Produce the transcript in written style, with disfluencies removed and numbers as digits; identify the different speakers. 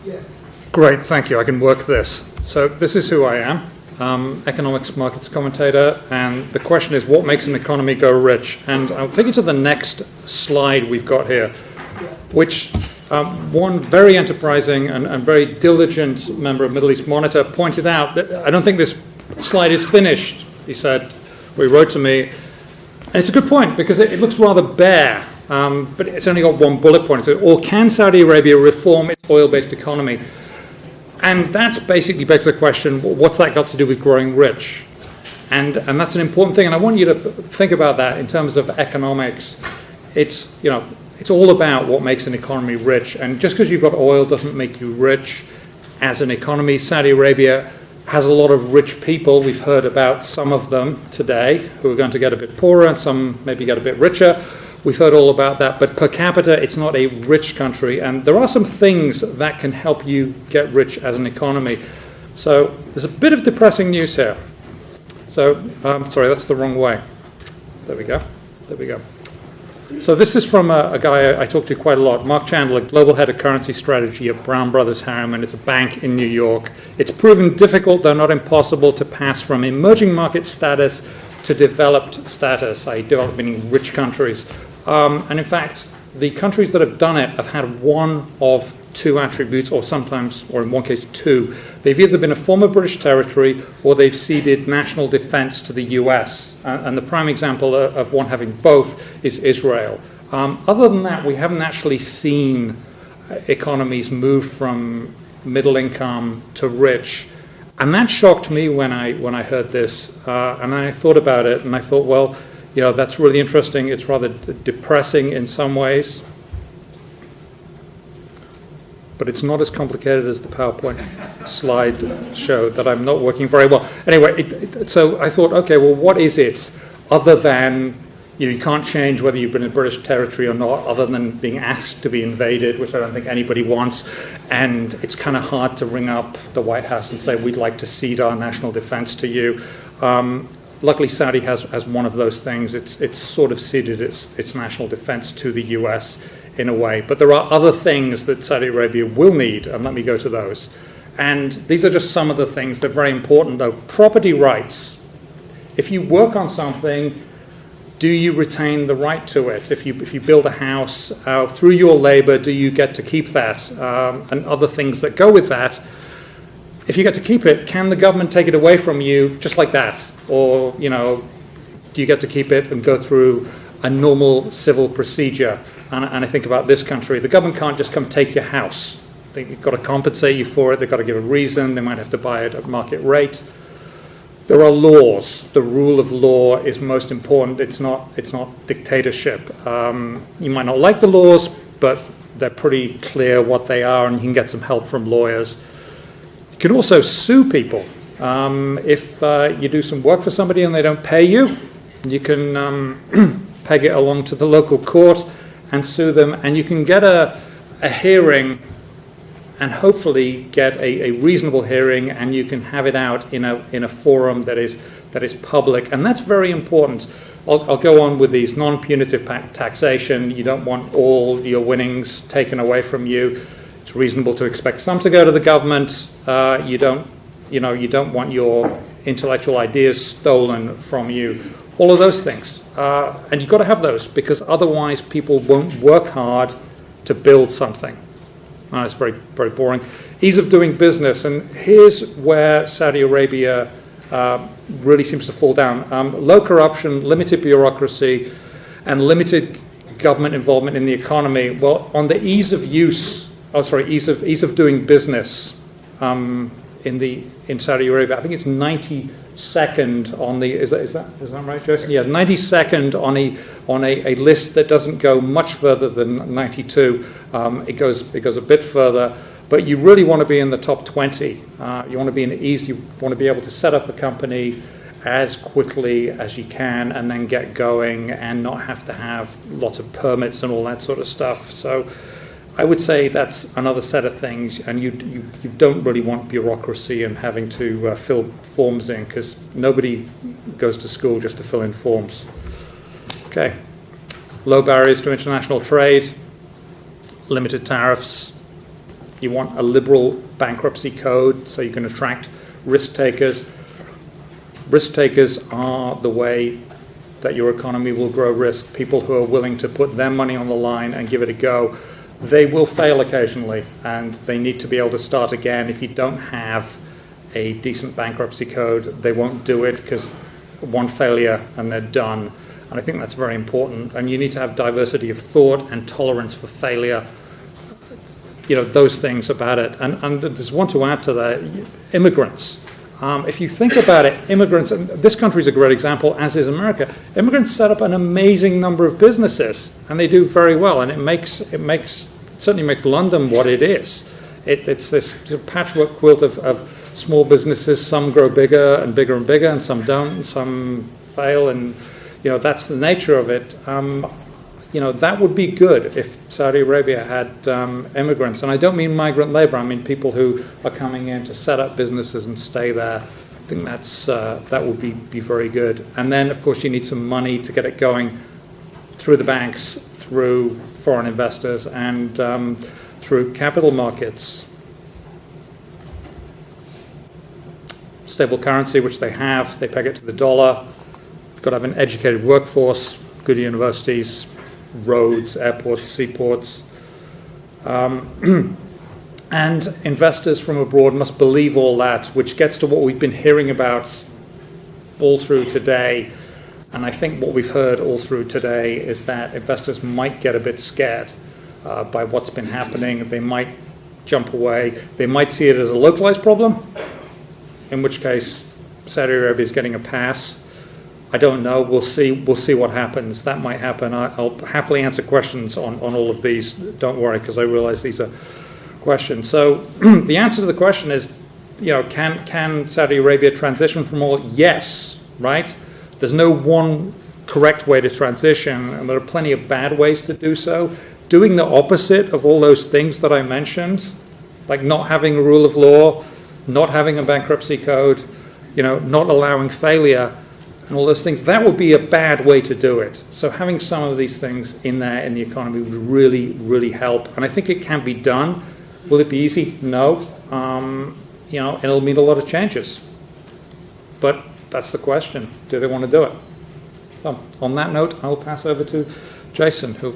Speaker 1: Yes.
Speaker 2: Great, thank you. I can work this. So this is who I am, economics markets commentator, and the question is, what makes an economy go rich? And I'll take you to the next slide we've got here, which one very enterprising and very diligent member of Middle East Monitor pointed out that I don't think this slide is finished, he said. He wrote to me. And it's a good point, because it looks rather bare, but it's only got one bullet point. So, or can Saudi Arabia reform its oil-based economy? And that basically begs the question, what's that got to do with growing rich? And that's an important thing, and I want you to think about that in terms of economics. It's all about what makes an economy rich, and just because you've got oil doesn't make you rich as an economy. Saudi Arabia has a lot of rich people. We've heard about some of them today who are going to get a bit poorer and some maybe get a bit richer. We've heard all about that, but per capita, it's not a rich country, and there are some things that can help you get rich as an economy. So there's a bit of depressing news here. So, sorry, that's the wrong way. There we go. So this is from a guy I talk to quite a lot, Mark Chandler, Global Head of Currency Strategy at Brown Brothers Harriman. It's a bank in New York. It's proven difficult, though not impossible, to pass from emerging market status to developed status, i.e. developed meaning rich countries. And in fact, the countries that have done it have had one of two attributes, or sometimes, or in one case, two. They've either been a former British territory or they've ceded national defense to the US. And the prime example of one having both is Israel. Other than that, we haven't actually seen economies move from middle income to rich. And that shocked me when I heard this. And I thought about it, and I thought, well, that's really interesting. It's rather depressing in some ways. But it's not as complicated as the PowerPoint slide showed, that I'm not working very well. Anyway, so I thought, okay, well, what is it other than, you can't change whether you've been in British territory or not, other than being asked to be invaded, which I don't think anybody wants. And it's kind of hard to ring up the White House and say, we'd like to cede our national defense to you. Luckily, Saudi has one of those things. It's sort of ceded its national defense to the US in a way. But there are other things that Saudi Arabia will need, and let me go to those. And these are just some of the things that are very important, though. Property rights. If you work on something, do you retain the right to it? If you build a house through your labor, do you get to keep that? And other things that go with that. If you get to keep it, can the government take it away from you just like that? Or, do you get to keep it and go through a normal civil procedure? And I think about this country. The government can't just come take your house. They've got to compensate you for it. They've got to give a reason. They might have to buy it at market rate. There are laws. The rule of law is most important. It's not dictatorship. You might not like the laws, but they're pretty clear what they are, and you can get some help from lawyers. You can also sue people. If you do some work for somebody and they don't pay you, you can peg it along to the local court and sue them, and you can get a hearing and hopefully get a reasonable hearing, and you can have it out in a forum that is public, and that's very important. I'll go on with these non-punitive taxation. You don't want all your winnings taken away from you. It's reasonable to expect some to go to the government. You don't want your intellectual ideas stolen from you. All of those things. And you've got to have those, because otherwise people won't work hard to build something. It's very, very boring. Ease of doing business, and here's where Saudi Arabia really seems to fall down. Low corruption, limited bureaucracy, and limited government involvement in the economy. Well, on the ease of doing business in Saudi Arabia, I think it's 92nd on the, is that right, Jason? Yeah, 92nd on a list that doesn't go much further than 92. It goes a bit further, but you really want to be in the top 20. You want to be in the ease. You want to be able to set up a company as quickly as you can and then get going and not have to have lots of permits and all that sort of stuff. So I would say that's another set of things, and you don't really want bureaucracy and having to fill forms in, because nobody goes to school just to fill in forms. Okay. Low barriers to international trade, limited tariffs, You want a liberal bankruptcy code so you can attract risk takers. Risk takers are the way that your economy will grow risk. People who are willing to put their money on the line and give it a go. They will fail occasionally, and they need to be able to start again. If you don't have a decent bankruptcy code, they won't do it because one failure and they're done. And I think that's very important. And you need to have diversity of thought and tolerance for failure. You know, those things about it. And there's one to add to that. Immigrants. If you think about it, immigrants, and this country is a great example, as is America. Immigrants set up an amazing number of businesses, and they do very well. And it certainly makes London what it is. It's this patchwork quilt of small businesses. Some grow bigger and bigger and bigger, and some don't. Some fail, and that's the nature of it. That would be good if Saudi Arabia had immigrants. And I don't mean migrant labor. I mean people who are coming in to set up businesses and stay there. I think that would be very good. And then, of course, you need some money to get it going through the banks, through foreign investors, and through capital markets. Stable currency, which they have. They peg it to the dollar. You've got to have an educated workforce, good universities, roads, airports, seaports. And investors from abroad must believe all that, which gets to what we've been hearing about all through today. And I think what we've heard all through today is that investors might get a bit scared by what's been happening. They might jump away. They might see it as a localized problem, in which case Saudi Arabia is getting a pass. I don't know. We'll see what happens. That might happen. I'll happily answer questions on all of these. Don't worry, because I realize these are questions. So the answer to the question is, can Saudi Arabia transition from oil? Yes, right? There's no one correct way to transition, and there are plenty of bad ways to do so. Doing the opposite of all those things that I mentioned, like not having a rule of law, not having a bankruptcy code, not allowing failure, and all those things, that would be a bad way to do it. So having some of these things in there in the economy would really, really help. And I think it can be done. Will it be easy? No. It'll mean a lot of changes. But that's the question. Do they want to do it? So on that note, I'll pass over to Jason, who...